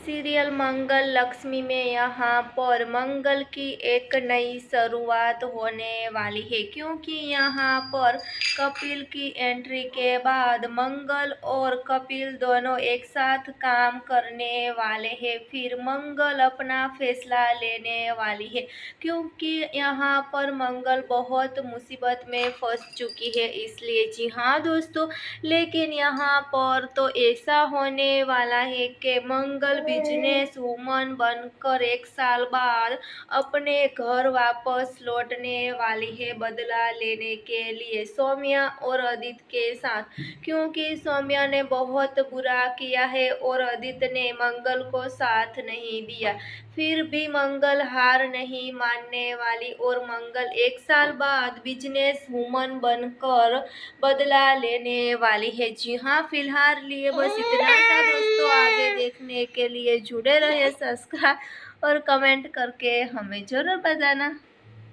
Serial मंगल लक्ष्मी में यहाँ पर मंगल की एक नई शुरुआत होने वाली है, क्योंकि यहाँ पर कपिल की एंट्री के बाद मंगल और कपिल दोनों एक साथ काम करने वाले हैं। फिर मंगल अपना फैसला लेने वाली है, क्योंकि यहाँ पर मंगल बहुत मुसीबत में फंस चुकी है। इसलिए जी हाँ दोस्तों, लेकिन यहाँ पर तो ऐसा होने वाला है कि मंगल बिजनेस वूमन बनकर 1 साल बाद अपने घर वापस लौटने वाली है, बदला लेने के लिए सौम्या और आदित्य के साथ, क्योंकि सौम्या ने बहुत बुरा किया है और आदित्य ने मंगल को साथ नहीं दिया। फिर भी मंगल हार नहीं मानने वाली और मंगल 1 साल बाद बिजनेस वूमन बनकर बदला लेने वाली है। जी हाँ, फिलहाल लिए बस इतना सा दोस्तों। आगे देखने के लिए जुड़े रहे, सब्सक्राइब और कमेंट करके हमें ज़रूर बताना।